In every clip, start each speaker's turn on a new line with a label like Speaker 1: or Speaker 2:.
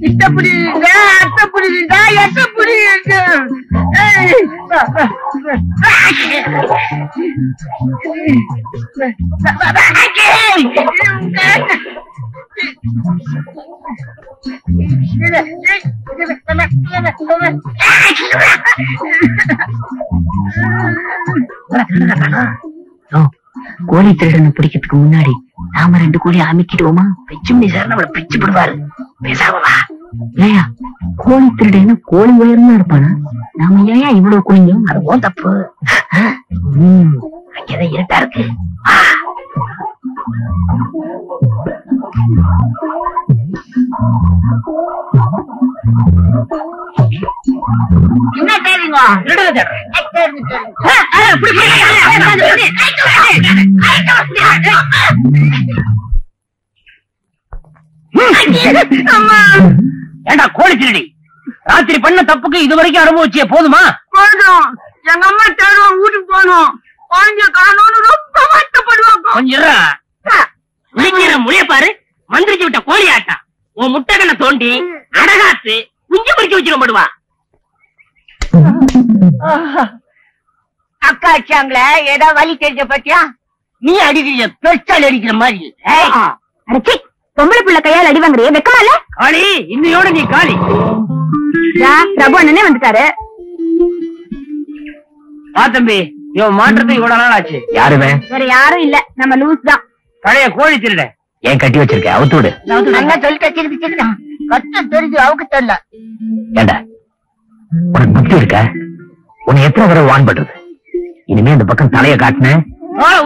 Speaker 1: இஷ்டப்படுங்க அட்டப்படுங்க எட்டப்படுங்க
Speaker 2: கோழி திருடனை பிடிக்கிறதுக்கு முன்னாடி நாம 2 கோழி அமைக்கிடுவோமா? பெச்சும் சார் நம்மள பிச்சு போடுவாரு. பேசாமவா? ஏயா கோழி திருடன்னு கோழி உயர்ந்தா இருப்பானா? நாம ஏயா இவ்வளவு குனிஞ்சோம்? அது ஓ தப்பு. அங்கேதான் இருட்டா இருக்கு.
Speaker 1: என்ன தேடுங்க?
Speaker 3: ஏண்டா கோழி திருடி, ராத்திரி பண்ண தப்புக்கு இதுவரைக்கும் அனுபவிச்சிய போதுமா?
Speaker 1: போதும். எங்க அம்மா தேடுவோம், வீட்டுக்கு போகணும். குழந்தைய காணோம்னு ரொம்ப வருத்தப்படுவாங்க.
Speaker 3: கொஞ்சம் முடிய பாரு. மந்திரிச்சு விட்ட கோழி ஆட்டா உன் முட்டைகனை தோண்டி அடகாத்து குஞ்சு பறிக்க வச்சிருப்படுவா.
Speaker 1: அக்கா அடிச்சாங்களே, ஏதோ வலி தெரிஞ்ச பத்தியா?
Speaker 3: நீ அடிக்கிற பெருச்சால் அடிக்கிற மாதிரி.
Speaker 2: அடச்சி பொம்பளை பிள்ளை கையால் அடி வாங்குறிய வெக்கமா இல்ல?
Speaker 3: காளி, இன்னையோட நீ காளி.
Speaker 2: பிரபு அண்ணனே வந்துட்டாரு.
Speaker 3: வா தம்பி, இவன் மாற்றத்துக்கு இவ்வளவு நாள் ஆச்சு.
Speaker 4: யாருமே
Speaker 2: வேற யாரும் இல்ல, நம்ம லூஸ் தான்.
Speaker 3: பழைய கோழி திருட.
Speaker 4: ஏன் கட்டி வச்சிருக்க? அவுத்து விடு.
Speaker 1: சொல்லிட்டு கஷ்டம் தெரிஞ்சு அவுக்கு தெரியல.
Speaker 4: ஏண்டா உனக்கு புத்தி இருக்க? உன்னை எத்தனை தடவை வான் பண்றது? இனிமே இந்த பக்கம் தலைய காட்டின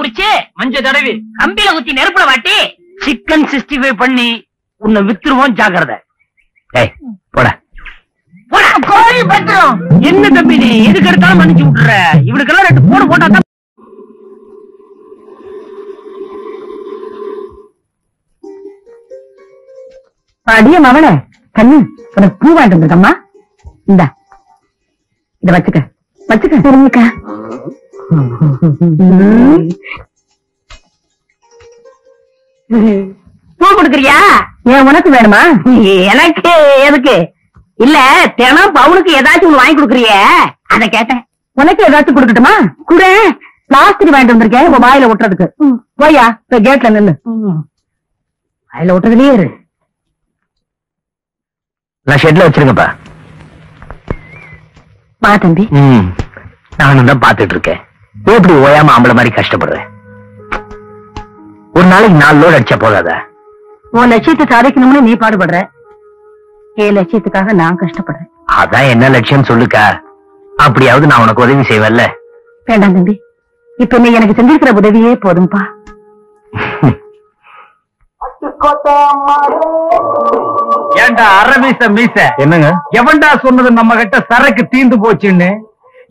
Speaker 3: உரிச்சு மஞ்சள் தடவி கம்பியில ஊத்தி நெருப்புல வாட்டி சிக்கன் 65 பண்ணி உன்னை வித்துருவோம். ஜாக்கிரதை.
Speaker 4: ஏய் போட.
Speaker 1: கோழி பத்திரம்.
Speaker 3: என்ன தம்பி நீ எதுக்கு எடுத்தாலும் மன்னிச்சு விட்டுற? இவனுக்கெல்லாம் 2 போடு போட்டா
Speaker 2: அடிய மவனே, கண்ணு உனக்கு பூ வாங்கிட்டு வந்திருக்கம்மா. இந்த இத வச்சுக்க வச்சுக்க. சரிங்கக்கா.
Speaker 3: பூ கொடுக்குறியா?
Speaker 2: ஏன் உனக்கு வேணுமா?
Speaker 3: எனக்கு எதுக்கு இல்ல, தினம் பவுனுக்கு ஏதாச்சும் ஒண்ணு வாங்கி கொடுக்குறிய, அத கேட்டேன்.
Speaker 2: உனக்கு ஏதாச்சும் கொடுக்கட்டுமா? கூட பிளாஸ்டிக் வாங்கிட்டு வந்திருக்கேன் உன் வாயில ஒட்டுறதுக்கு. போயா கேட்ல நில்லு. வாயில ஒட்டுறதுலயே இரு.
Speaker 4: நான் ஷெட்ல வச்சிருக்கப்பா.
Speaker 2: வா தம்பி.
Speaker 4: நானும் தான் பாத்துட்டு இருக்கேன். எப்படி ஓயாம ஆம்பளை மாதிரி கஷ்டப்படுறேன். ஒரு நாளைக்கு 4 லோடு அடிச்சா போதாதா?
Speaker 2: உன் லட்சியத்தை சாதிக்கணும்னு நீ பாடுபடுற, என் லட்சியத்துக்காக நான் கஷ்டப்படுறேன்.
Speaker 4: அதான் என்ன லட்சியம் சொல்லுக்கா. அப்படியாவது நான் உனக்கு உதவி செய்வேன்ல.
Speaker 2: வேண்டாம் தம்பி, இப்ப நீ எனக்கு செஞ்சிருக்கிற உதவியே போதும்பா.
Speaker 3: ஏண்டா அரமீச மீச,
Speaker 4: என்னங்க
Speaker 3: எவன்டா சொன்னது நம்ம கிட்ட சரக்கு தீந்து போச்சுன்னு?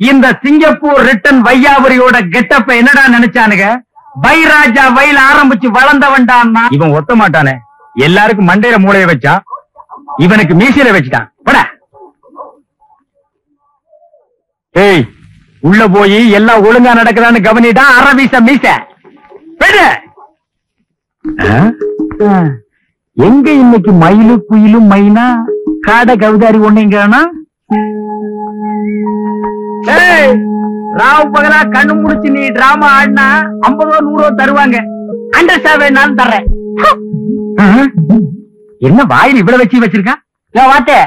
Speaker 3: இந்த சிங்கப்பூர் ரிட்டன் வையாவரியோட கெட்டப்ப என்னடா நினைச்சானுங்க? வைராஜா வயல ஆரம்பிச்சு வளர்ந்தவன்டான்னா
Speaker 4: இவன் ஒத்த மாட்டானே. எல்லாருக்கும் மண்டையில மூளைய வச்சா, இவனுக்கு மீசையில வச்சுட்டான். போட. ஏய், உள்ள போய் எல்லாம் ஒழுங்கா நடக்குதான்னு கவனிடா அரவீச மீச. எங்க இன்னைக்கு மயிலு குயிலும் மைனா காடை கவுதாரி ஒண்ணுங்கானா?
Speaker 3: ராவ் பகலா கண்ணு முடிச்சு நீ டிராமா ஆடினா 50 100 தருவாங்க. அண்டர் சேவை நான் தர்றேன்.
Speaker 4: என்ன வாயில் இவ்வளவு வச்சு வச்சிருக்கா?
Speaker 3: வாத்தே,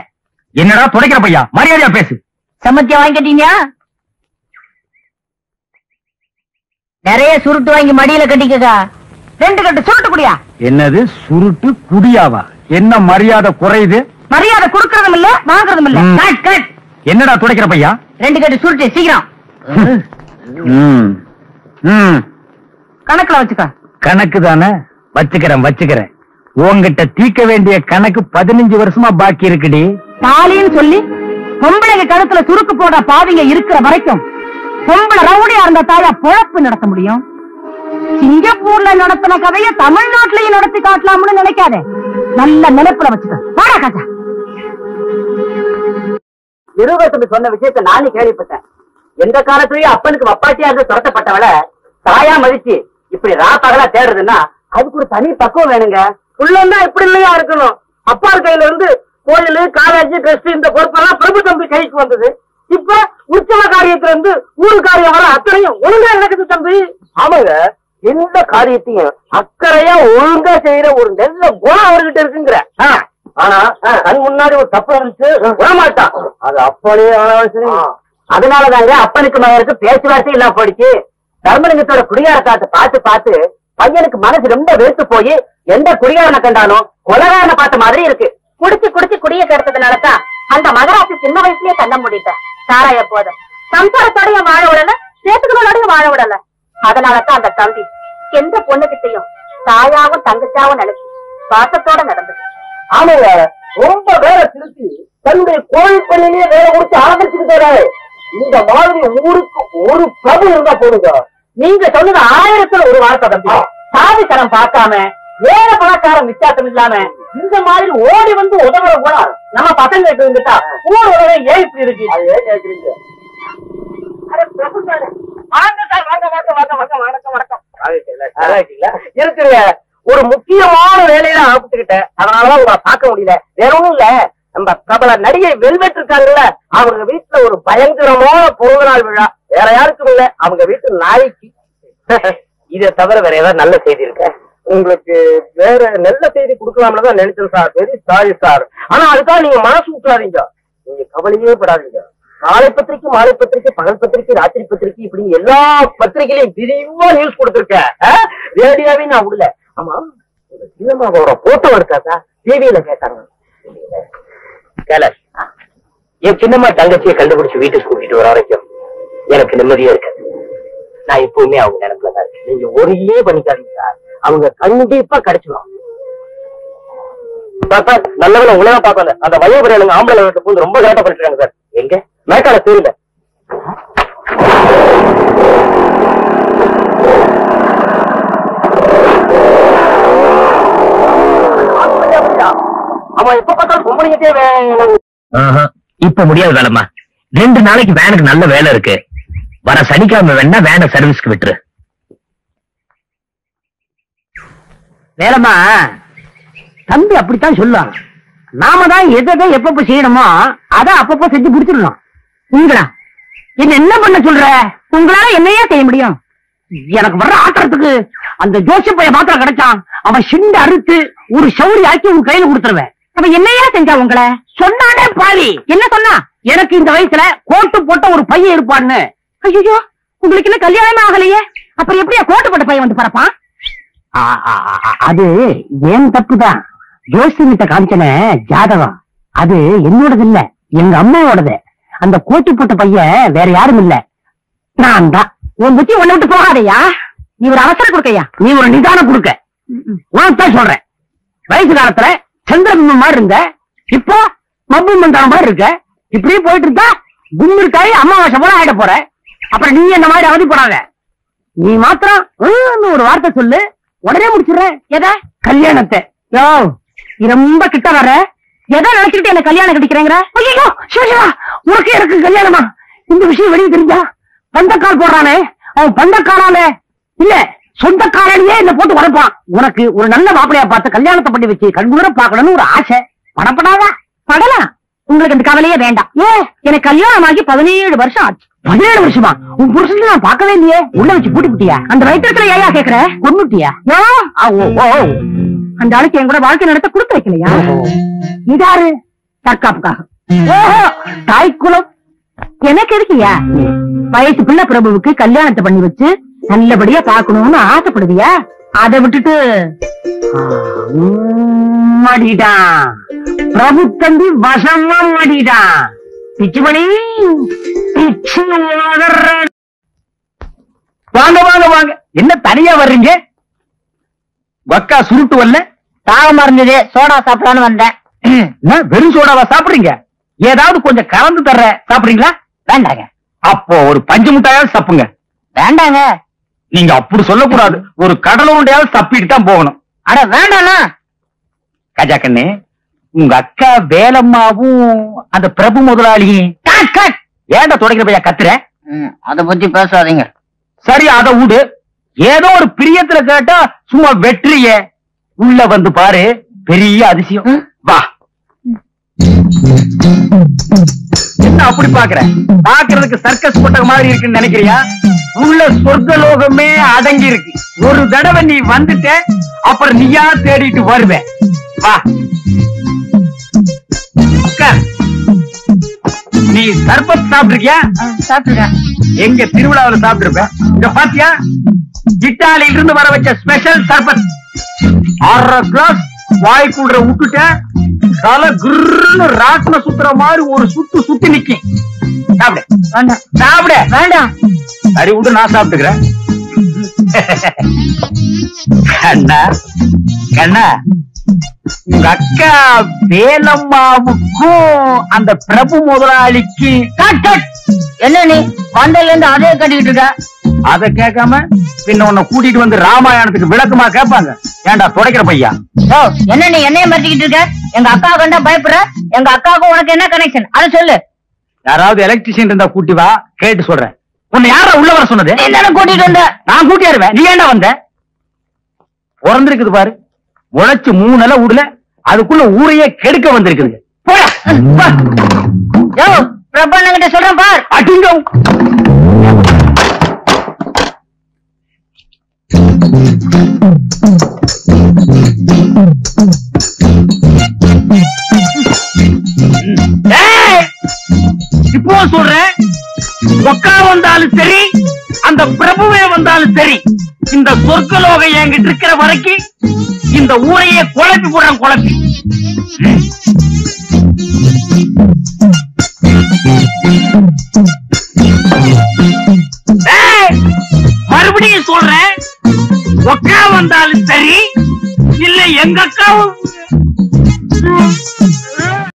Speaker 4: என்னடா துடைக்கிற பையா, மரியாதையா பேசு.
Speaker 3: சம்மத்தியா வாங்கிட்டீங்க? நிறைய சுருட்டு வாங்கி மடியில கட்டிக்கா. 2 கட்டு சுருட்டு குடியா?
Speaker 4: என்னது சுருட்டு குடியாவா? என்ன மரியாதை குறையுது?
Speaker 3: மரியாதை கொடுக்கறதும் இல்ல வாங்குறதும் இல்ல. Cut cut.
Speaker 4: என்னடா துடைக்கிற பையா?
Speaker 3: 2 கட்டு சுருட்டு சீக்கிரம். கணக்குல வச்சுக்க.
Speaker 4: கணக்கு தானே வச்சுக்கிறேன். உன்கிட்ட தீர்க்க வேண்டிய கணக்கு 15 வருஷமா பாக்கி இருக்குடி.
Speaker 2: தாலின்னு சொல்லி பொம்பளைங்க கழுத்துல சுருக்கு போட பாவிங்க இருக்கிற வரைக்கும் பொம்பளை ரவுடியா இருந்த தாயா பொழப்பு நடத்த முடியும். சிங்கப்பூர்ல நடத்தின கதைய தமிழ்நாட்டிலையும் நடத்தி காட்டலாம்னு நினைக்காத. நல்ல நினைப்புல வச்சுக்க. வாடா காச்சா.
Speaker 3: இருவசம் சொன்ன விஷயத்தை நானும் கேள்விப்பட்டேன். எந்த காலத்திலயும் அப்பனுக்கு வப்பாட்டியா இருந்து துரத்தப்பட்டவள தாயா மதிச்சு இப்படி ரா பகலா தேடுறதுன்னா அதுக்கு ஒரு தனி பக்குவம் வேணுங்க. உள்ளம் தான் இப்படி இல்லையா இருக்கணும்.
Speaker 4: அப்பா கையில இருந்து கோயில், காலேஜ், ட்ரஸ்ட் இந்த பொறுப்பெல்லாம் பிரபு தம்பி கைக்கு வந்தது. இப்ப உற்சவ காரியத்துல இருந்து ஊரு காரியம் வர அத்தனையும் ஒழுங்கா நடக்குது தம்பி. ஆமாங்க, எந்த காரியத்தையும் அக்கறையா ஒழுங்கா செய்யற ஒரு நல்ல குணம் அவர்கிட்ட இருக்குங்கிற. ஆனா கண் முன்னாடி ஒரு தப்பு இருந்துச்சு விடமாட்டான். அது அப்படியே அதனாலதாங்க அப்பனுக்கு மகனுக்கு பேச்சுவார்த்தை இல்லாம போயிடுச்சு. தர்மலிங்கத்தோட குடிகாரத்தை பார்த்து பார்த்து பையனுக்கு மனசு ரொம்ப வெறுத்து போய் எந்த குடிகாரனை கண்டாலும் கொலகாரனை பார்த்த மாதிரி இருக்கு.
Speaker 2: குடிச்சு குடிச்சு குடிய கெடுத்ததுனாலதான் அந்த மகராசி சின்ன வயசுலயே கண்ண மூடிட்டேன். சாராய போதும் சம்சாரத்தோடய வாழ விடல, சேத்துக்களோடய வாழ விடல. அதனாலதான் அந்த தம்பி எந்த பொண்ணுகிட்டையும் தாயாவும் தங்கச்சாவும் நினைச்சு பாசத்தோட நடந்தது.
Speaker 4: ஆமாங்க, ரொம்ப வேலை திருத்தி தன்னுடைய கோயில் பள்ளியிலேயே வேலை கொடுத்து ஆரம்பிச்சுக்கிட்டாரு. இந்த மாதிரி ஊருக்கு ஒரு பிரபு இருந்தா போடுங்க. நீங்க சொன்னது 1000த்துல ஒரு வார்த்தை தம்பி. சாதித்தனம் பார்க்காம வேற பணக்காரம் வித்தியாசம் இல்லாம இந்த மாதிரி ஓடி வந்து உதவுற கூட நம்ம பசங்க கிட்ட இருந்துட்டா ஊர் உதவி ஏன் இப்படி இருக்கு? அது ஏன் கேட்குறீங்க? இருக்கிற ஒரு முக்கியமான வேலையில ஆரம்பிச்சுக்கிட்டேன். அதனாலதான் உங்களை பார்க்க முடியல. வேற ஒண்ணும் இல்ல, நம்ம பிரபல நடிகை வெல்வெட் இருக்காங்கல்ல, அவங்க வீட்டுல ஒரு பயங்கரமான பிறந்த நாள் விழா. வேற யாருக்கும் இல்ல, அவங்க வீட்டு நாய்க்கு. இதை தவிர வேற ஏதாவது நல்ல செய்தி இருக்க? உங்களுக்கு வேற நல்ல செய்தி கொடுக்கலாம்னு தான் நினைச்சேன் சார். Very sorry sir. ஆனா அதுக்காக நீங்க மனசு விட்டுறாதீங்க. நீங்க கவலையே படாதீங்க. காலை பத்திரிக்கை, மாலை பத்திரிக்கை, பகல் பத்திரிக்கை, ராத்திரி பத்திரிக்கை, இப்படி எல்லா பத்திரிகையிலையும் விரிவா நியூஸ் கொடுத்திருக்கேன். ரேடியோவே நான் விடல. ஆமா, சினிமாவோட போட்டோ எடுத்தாக்கா டிவியில கேட்டாங்க. என் சின்னம்மா தங்கச்சியை கண்டுபிடிச்சு வீட்டுக்கு கூட்டிட்டு வர வரைக்கும் எனக்கு நிம்மதியா இருக்கு. நான் எப்பவுமே அவங்க நினைப்புல தான் இருக்கேன். நீங்க ஒரே பண்ணிக்காதீங்க சார், அவங்க கண்டிப்பா கிடைச்சிடும். நல்லவன உலக பார்க்கல, அந்த வயோபுரம் ஆம்பளை போது ரொம்ப கரெக்டா பண்ணிருக்காங்க சார். எங்க மேக்கால தெரியல. அவன் எப்ப பார்த்தாலும் பொம்பளைங்கிட்டே இப்ப முடியாது வேலைமா. 2 நாளைக்கு வேனுக்கு நல்ல வேலை இருக்கு. வர சனிக்கிழமை வேணா வேனை சர்வீஸ்க்கு விட்டுரு.
Speaker 2: வேலைமா தம்பி அப்படித்தான் சொல்லுவாங்க. நாம தான் எதை எப்பப்ப செய்யணுமோ அதை அப்பப்போ செஞ்சு முடிச்சிடணும். உங்களா என்ன பண்ண சொல்ற? உங்களால என்னையா செய்ய முடியும்? எனக்கு வர்ற ஆத்திரத்துக்கு அந்த ஜோசி பையன் மாத்திரம் கிடைச்சான், அவன் சிண்ட அறுத்து ஒரு சௌரி ஆக்கி உங்க கையில கொடுத்துருவேன். அவன் என்னையா செஞ்சா உங்களை? சொன்னானே பாவி. என்ன சொன்னா? எனக்கு இந்த வயசுல கோட்டு போட்ட ஒரு பையன் இருப்பான்னு. ஐயோ, உங்களுக்கு என்ன கல்யாணம் ஆகலையே, அப்புறம் எப்படியா கோட்டு போட்ட பையன் வந்து பரப்பான்? அது ஏன் தப்புதான். ஜோசிகிட்ட காமிச்சன ஜாதகம் அது என்னோடது இல்ல, எங்க அம்மாவோடது. அந்த கோட்டு போட்ட பையன் வேற யாரும் இல்ல, நான் தான். உன் புத்தி ஒண்ணு விட்டு போகாதையா. நீ ஒரு அவசரம் கொடுக்கையா, நீ ஒரு நிதானம் கொடுக்க. நான் சொல்றேன், வயசு காலத்துல சந்திரபிம்பம் மாதிரி இருந்த, இப்போ மப்பு மந்தான மாதிரி இருக்க. இப்படியே போயிட்டு இருந்தா கும்மிருக்காய் அமாவாசை போல ஆயிட போற. அப்புறம் நீ என்ன மாதிரி அவதி போடாத. நீ மாத்திரம் ஒரு வார்த்தை சொல்லு, உடனே முடிச்சிடுறேன். எதை? கல்யாணத்தை. யோ, நீ ரொம்ப கிட்ட வர. எதை நினைச்சுக்கிட்டு என்ன கல்யாணம் கிடைக்கிறேங்கிற? ஐயோ சிவா, உனக்கு எனக்கு கல்யாணமா? இந்த விஷயம் வெளியே தெரிஞ்சா பந்தக்கால் போடுறானே, அவன் பந்தக்காலால இல்ல சொந்தக்காரனையே என்ன போட்டு வளர்ப்பான். உனக்கு ஒரு நல்ல மாப்பிளையா பார்த்து கல்யாணத்தை பண்ணி வச்சு கண்குளிர பாக்கணும்னு ஒரு ஆசை. படப்படாதா? படலாம். உங்களுக்கு இந்த கவலையே வேண்டாம். எனக்கு கல்யாணம் ஆகி 17 வருஷம் ஆச்சு. 17 வருஷமா? உன் புருஷன் நான் பார்க்கவே இல்லையே. உள்ள வச்சு பூட்டிட்டியா? அந்த வயிற்றுல ஏயா கேக்குற? கொன்னுட்டியா? அந்த ஆளுக்கு என் கூட வாழ்க்கை நடத்த கொடுத்து வைக்கலையா? இதாரு தற்காப்புக்காக. ஓஹோ, தாய்க்குளம். எனக்கு இருக்கியா? வயசு பிள்ளை பிரபுவுக்கு கல்யாணத்தை பண்ணி வச்சு நல்லபடியா பாக்கணும்னு ஆசைப்படுவியா? அதை விட்டுட்டு மாட்டிட்டான் பிரபு தம்பி, வசமா மாட்டிட்டான். பிச்சுமணி
Speaker 3: வாங்க வாங்க வாங்க. என்ன தனியா வர்றீங்க? வக்கா சுருட்டு வரல?
Speaker 2: தாகமா இருந்தது, சோடா சாப்பிடலான்னு வந்தேன்.
Speaker 3: வெறும் சோடாவா சாப்பிடுறீங்க? ஏதாவது கொஞ்சம் கலந்து தர்ற சாப்பிடுறீங்களா?
Speaker 2: வேண்டாங்க.
Speaker 3: அப்போ ஒரு பஞ்சு முட்டாயாவது சப்புங்க.
Speaker 2: வேண்டாங்க.
Speaker 3: நீங்க அப்படி சொல்லக்கூடாது. ஒரு கடலை உண்டையாவது சப்பிட்டு தான் போகணும்.
Speaker 2: அட வேண்டாண்ணா.
Speaker 3: கஜா கண்ணு, உங்க அக்கா வேலம்மாவும் அந்த பிரபு முதலாளியும் ஏன்டா தொடங்கிற பையா கத்துற?
Speaker 2: அத பத்தி பேசாதீங்க.
Speaker 3: சரி, அத விடு. ஏதோ ஒரு பிரியத்துல கேட்டா சும்மா வெற்றிய. உள்ள வந்து பாரு, பெரிய அதிசயம். வா. என்ன அப்படி பாக்குற? பாக்குறதுக்கு சர்க்கஸ் போட்ட மாதிரி இருக்குன்னு நினைக்கிறியா? உள்ள சொர்க்கலோகமே அடங்கி இருக்கு. ஒரு தடவை நீ வந்துட்ட, அப்புறம் நீயா தேடிட்டு வருவேன். வா உட்கார். நீ சர்பத் சாப்பிட்டிருக்கியா?
Speaker 2: சாப்பிட்டுருக்கேன்.
Speaker 3: எங்க திருவிழாவில் சாப்பிட்டிருப்ப. இங்க பாத்தியா, இட்டாலியில இருந்து வர வச்ச ஸ்பெஷல் சர்பத். 1/2 கிளாஸ் வாய்க்குள்ள விட்டுட்ட, தலை குர்னு ராட்ன சுத்துற மாதிரி ஒரு சுத்தி நிக்கும். சாப்பிடு.
Speaker 2: வேண்டாம்.
Speaker 3: சாப்பிட
Speaker 2: வேண்டாம்.
Speaker 3: சரி விட்டு, நான் சாப்பிட்டுக்கிறேன். கண்ணா கண்ணா, உங்க அக்கா வேலம்மாவுக்கும் அந்த பிரபு முதலாளிக்கு
Speaker 2: என்ன நீ வந்ததுல இருந்து அதே கட்டிக்கிட்டு இருக்க?
Speaker 3: அதை கேட்காம பின்ன உன்னை கூட்டிட்டு வந்து ராமாயணத்துக்கு விளக்கமா கேட்பாங்க. ஏன்டா துடைக்கிற பையா?
Speaker 2: என்ன நீ என்னைய மறைச்சிக்கிட்டு இருக்க? எங்க அக்கா கண்டா பயப்படுற? எங்க அக்காவுக்கும் உனக்கு என்ன கனெக்ஷன் அதை சொல்லு.
Speaker 3: யாராவது எலக்ட்ரிஷியன் இருந்தா கூட்டி வா, கேட்டு சொல்றேன். உன்னை யாரா உள்ள வர சொன்னது?
Speaker 2: என்ன கூட்டிட்டு வந்த?
Speaker 3: நான் கூட்டியாருவேன். நீ ஏண்டா வந்த? பிறந்திருக்குது பாரு, முளைச்சு 3 நிலை விடல, அதுக்குள்ள ஊரையே கெடுக்க வந்திருக்குது.
Speaker 2: பிரபண்ணங்கிட்ட சொல்றேன் பார்.
Speaker 3: அடிங்க. இப்போ சொல்றேன், ஒக்கா வந்தாலும் சரி, அந்த பிரபுவே வந்தாலும் சரி, இந்த சொர்க்கலோகம் என்கிட்ட இருக்கிற வரைக்கும் இந்த ஊரையே குழப்பி போடுறேன். குழப்பி மறுபடியும் சொல்றேன், ஒக்கா வந்தாலும் சரி, இல்ல எங்க அக்காவும்